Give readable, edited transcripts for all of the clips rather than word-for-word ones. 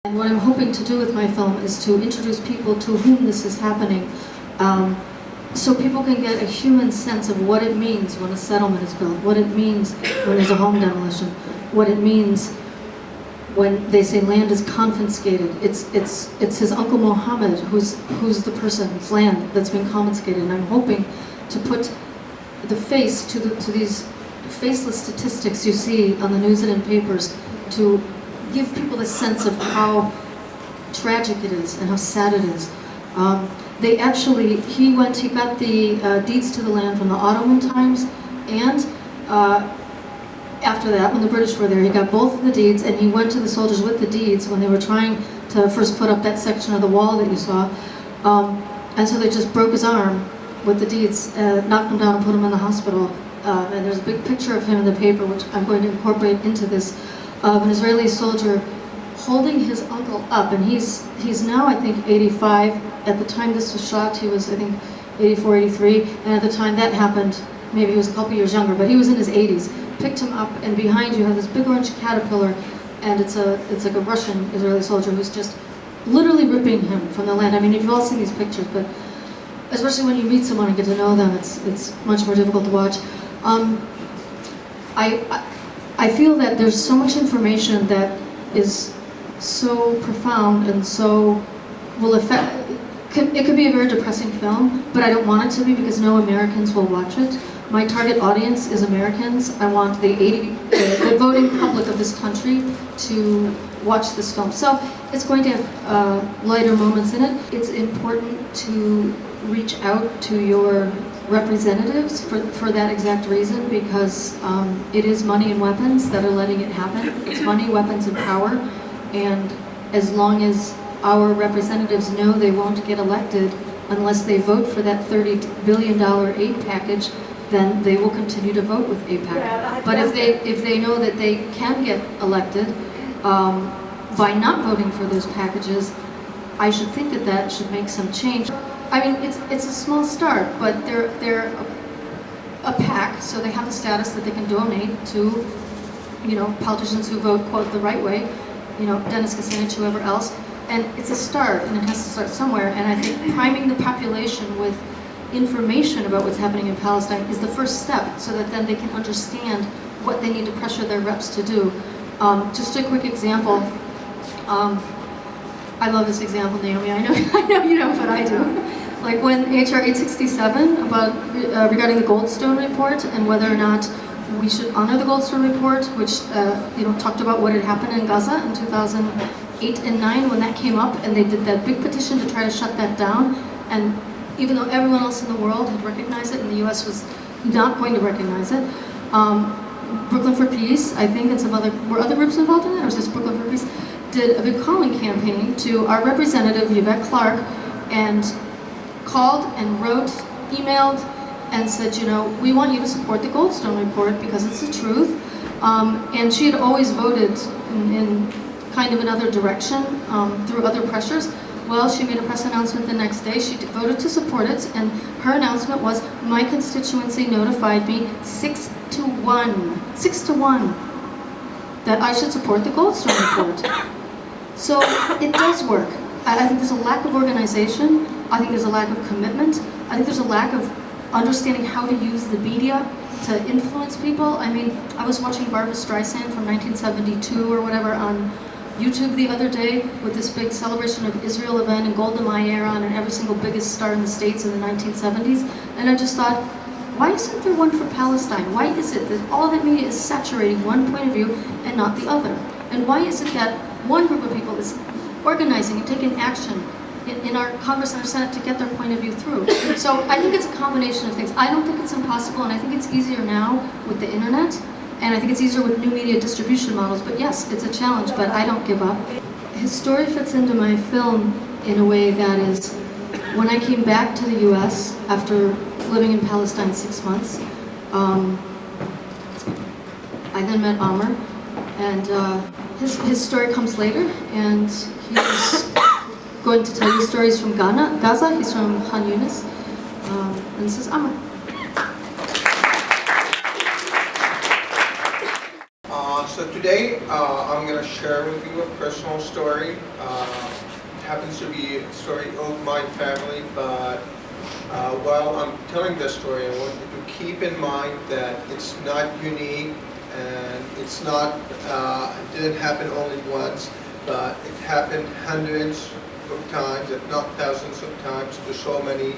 And what I'm hoping to do with my film is to introduce people to whom this is happening, so people can get a human sense of what it means when a settlement is built, what it means when there's a home demolition, what it means when they say land is confiscated. It's his uncle Mohammed who's the person's land that's being confiscated, and I'm hoping to put the face to these faceless statistics you see on the news and in papers, to give people the sense of how tragic it is and how sad it is. He got the deeds to the land from the Ottoman times, and after that, when the British were there, he got both of the deeds, and he went to the soldiers with the deeds when they were trying to first put up that section of the wall that you saw. And so they just broke his arm with the deeds, knocked him down and put him in the hospital. And there's a big picture of him in the paper, which I'm going to incorporate into this, of an Israeli soldier holding his uncle up, and he's now, I think, 85. At the time this was shot, he was, I think, 84, 83, and at the time that happened, maybe he was a couple years younger, but he was in his 80s. Picked him up, and behind you have this big orange caterpillar, and it's like a Russian Israeli soldier who's just literally ripping him from the land. I mean, you've all seen these pictures, but especially when you meet someone and get to know them, it's much more difficult to watch. I feel that there's so much information that is so profound and so will affect. It could be a very depressing film, but I don't want it to be, because no Americans will watch it. My target audience is Americans. I want the voting public of this country to watch this film. So it's going to have lighter moments in it. It's important to reach out to your representatives for that exact reason, because it is money and weapons that are letting it happen. It's money, weapons, and power. And as long as our representatives know they won't get elected unless they vote for that $30 billion aid package, then they will continue to vote with AIPAC. Yeah, but if they know that they can get elected by not voting for those packages, I should think that should make some change. I mean, it's a small start, but they're a PAC, so they have the status that they can donate to, politicians who vote, quote, the right way, Dennis Kucinich, whoever else. And it's a start, and it has to start somewhere. And I think priming the population with information about what's happening in Palestine is the first step, so that then they can understand what they need to pressure their reps to do. Just a quick example. I love this example, Naomi. I know you don't, but I do. Like when HR 867 regarding the Goldstone report and whether or not we should honor the Goldstone report, which talked about what had happened in Gaza in 2008 and 9 when that came up, and they did that big petition to try to shut that down. And even though everyone else in the world had recognized it, and the U.S. was not going to recognize it, Brooklyn for Peace, I think, and were other groups involved in it, or was this Brooklyn for Peace, did a big calling campaign to our representative, Yvette Clarke, and called and wrote, emailed, and said, we want you to support the Goldstone report because it's the truth. And she had always voted in kind of another direction through other pressures. Well, she made a press announcement the next day. She voted to support it, and her announcement was, my constituency notified me 6-1, that I should support the Goldstone report. So it does work. I think there's a lack of organization. I think there's a lack of commitment. I think there's a lack of understanding how to use the media to influence people. I mean, I was watching Barbra Streisand from 1972 or whatever on YouTube the other day with this big celebration of Israel event, and Golda Meir on, and every single biggest star in the States in the 1970s. And I just thought, why isn't there one for Palestine? Why is it that all that media is saturating one point of view and not the other? And why is it that one group of people is organizing and taking action in our Congress and our Senate to get their point of view through? So I think it's a combination of things. I don't think it's impossible, and I think it's easier now with the internet, and I think it's easier with new media distribution models. But yes, it's a challenge, but I don't give up. His story fits into my film in a way that is, when I came back to the US after living in Palestine 6 months, I then met Amr, and his story comes later, and he's going to tell you stories from Gaza. He's from Khan Yunis, and this is Amr. So today Today, I'm going to share with you a personal story. It happens to be a story of my family, but while I'm telling this story, I want you to keep in mind that it's not unique and it's not, it didn't happen only once, but it happened hundreds of times, if not thousands of times, to so many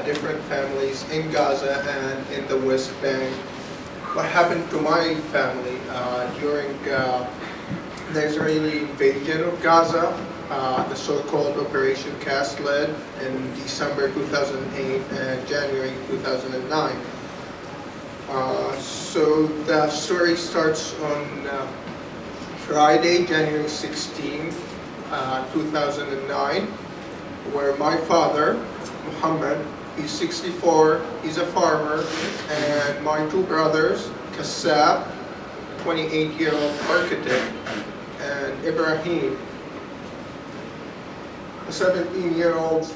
different families in Gaza and in the West Bank. What happened to my family during the Israeli invasion of Gaza, the so-called Operation Cast Lead in December 2008 and January 2009. So the story starts on Friday, January 16th, 2009, where my father, Muhammad, he's 64, he's a farmer, and my two brothers, Kassab, 28-year-old architect, and Ibrahim, a 17-year-old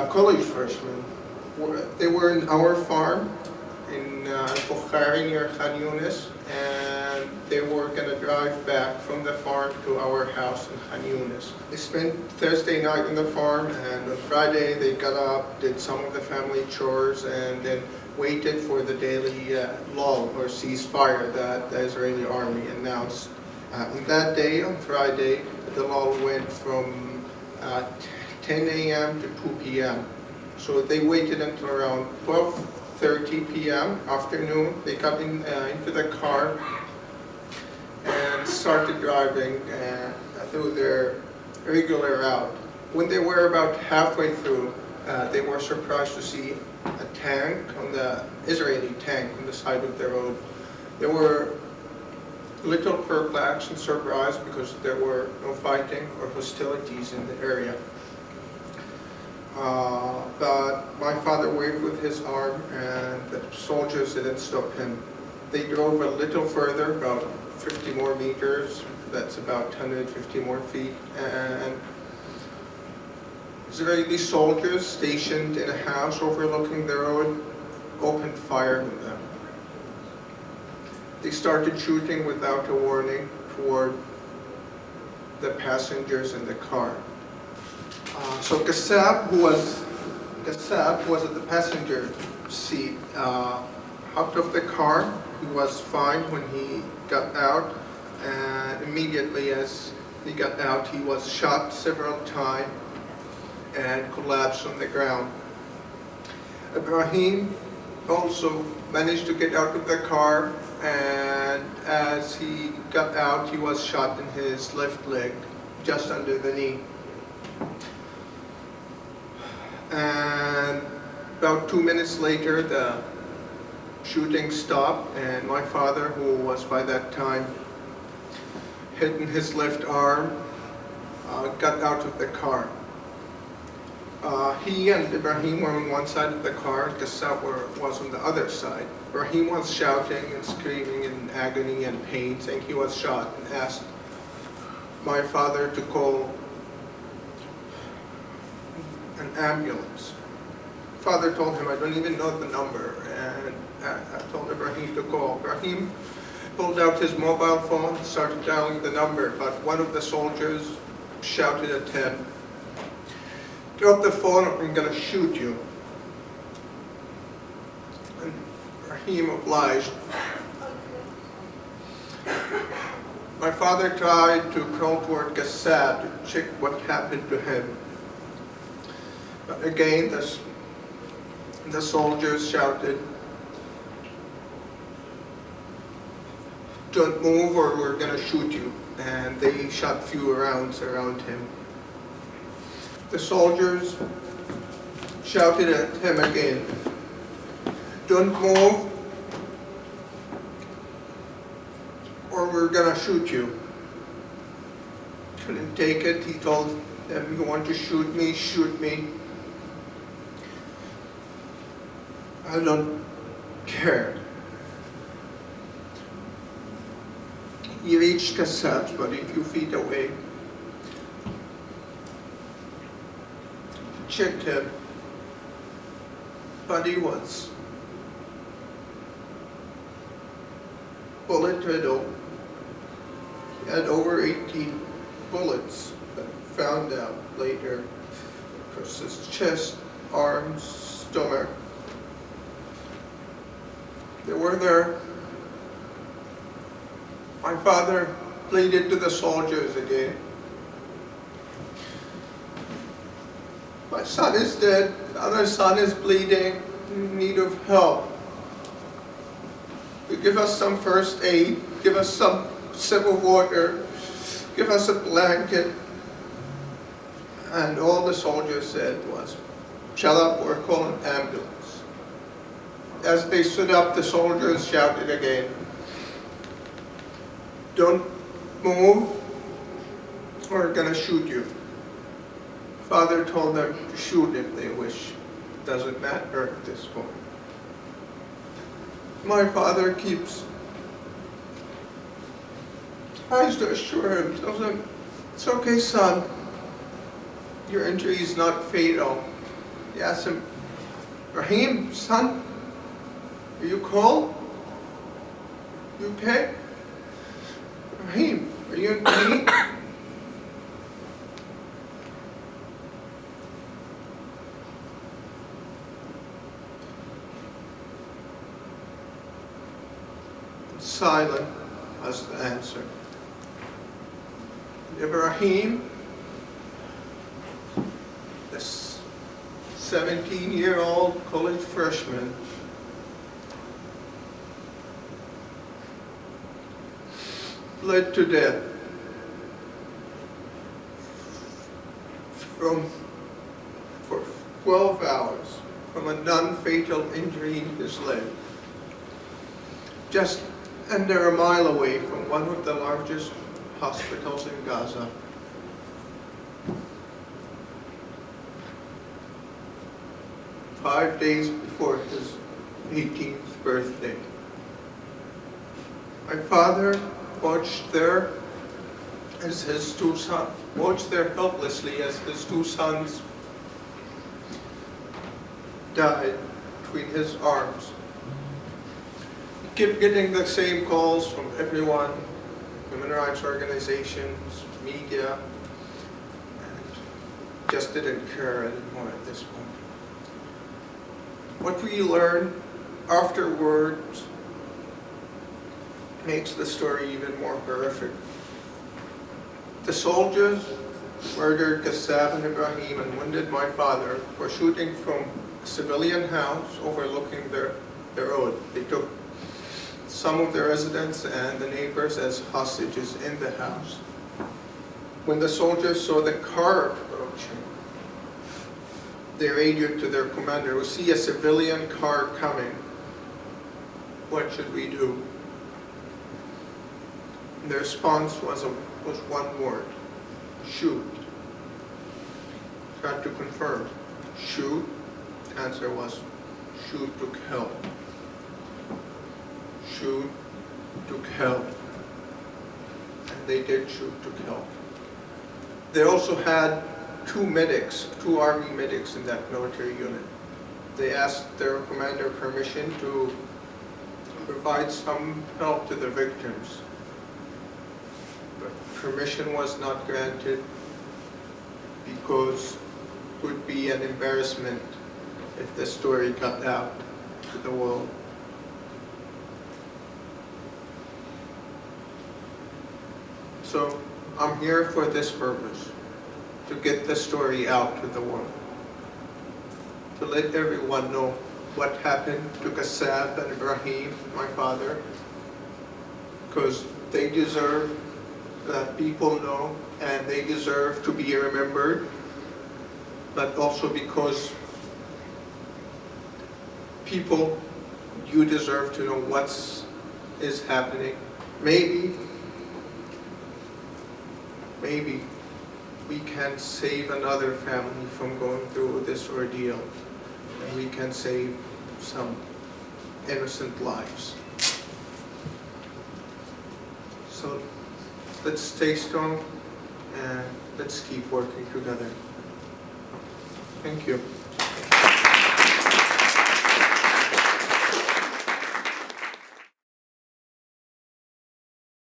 college freshman. They were in our farm in Bukhari near Khan Yunis, and they were going to drive back from the farm to our house in Khan Yunis. They spent Thursday night on the farm, and on Friday they got up, did some of the family chores, and then waited for the daily lull or ceasefire that the Israeli army announced. On that day, on Friday, the lull went from 10 a.m. to 2 p.m. So they waited until around 12:30 p.m. afternoon. They got into the car and started driving through their regular route. When they were about halfway through, they were surprised to see a tank, the Israeli tank, on the side of the road. They were a little perplexed and surprised because there were no fighting or hostilities in the area. But my father waved with his arm and the soldiers didn't stop him. They drove a little further, about 50 more meters, that's about 150 more feet, and Israeli soldiers stationed in a house overlooking the road opened fire on them. They started shooting without a warning toward the passengers in the car. So Kassab, who was at the passenger seat, hopped off the car. He was fine when he got out, and immediately as he got out, he was shot several times and collapsed on the ground. Ibrahim also managed to get out of the car, and as he got out, he was shot in his left leg, just under the knee. And about 2 minutes later, the shooting stopped, and my father, who was by that time hit in his left arm, got out of the car. He and Ibrahim were on one side of the car, and Kassab was on the other side. Ibrahim was shouting and screaming in agony and pain, saying he was shot, and asked my father to call an ambulance. Father told him, I don't even know the number, and I told Ibrahim to call. Ibrahim pulled out his mobile phone, started dialing the number, but one of the soldiers shouted at him, drop the phone or I'm going to shoot you. And Ibrahim obliged. My father tried to crawl toward Kassab to check what happened to him. But again, the soldiers shouted, don't move or we're going to shoot you. And they shot a few rounds around him. The soldiers shouted at him again, don't move or we're going to shoot you. Couldn't take it. He told them, you want to shoot me, shoot me. I don't care. He reached Kassab's body a few feet away. Checked him. Body was bullet riddled. had over 18 bullets, but found out later across his chest, arms, stomach. They were there. My father pleaded to the soldiers again. My son is dead, the other son is bleeding, in need of help. You give us some first aid, give us some sip of water, give us a blanket. And all the soldiers said was, shut up or call an ambulance. As they stood up, the soldiers shouted again, don't move, or we're gonna shoot you. Father told them to shoot if they wish. Doesn't matter at this point. My father tries to assure him, tells him, it's okay, son. Your injury is not fatal. He asks him, Rahim, son, are you cold? You okay? Rahim, are you in pain? Silent was the answer. Ibrahim, this 17-year-old college freshman, bled to death for 12 hours from a non-fatal injury in his leg, just under a mile away from one of the largest hospitals in Gaza. Five days before his 18th birthday. My father watched there helplessly as his two sons died between his arms. He kept getting the same calls from everyone, human rights organizations, media, and just didn't care anymore at this point. What we learn afterwards makes the story even more horrific. The soldiers murdered Qassab and Ibrahim and wounded my father for shooting from a civilian house overlooking the road. They took some of the residents and the neighbors as hostages in the house. When the soldiers saw the car approaching, they radioed to their commander, we see a civilian car coming. What should we do? And the response was one word, shoot. Tried to confirm, shoot. The answer was, shoot to kill. Shoot to kill. And they did shoot to kill. They also had two army medics in that military unit. They asked their commander permission to provide some help to the victims. But permission was not granted because it would be an embarrassment if the story got out to the world. So I'm here for this purpose, to get the story out to the world, to let everyone know what happened to Qassab and Ibrahim, my father, because they deserve that people know and they deserve to be remembered, but also because people, you deserve to know what is happening. Maybe we can save another family from going through this ordeal, and we can save some innocent lives. So let's stay strong and let's keep working together. Thank you.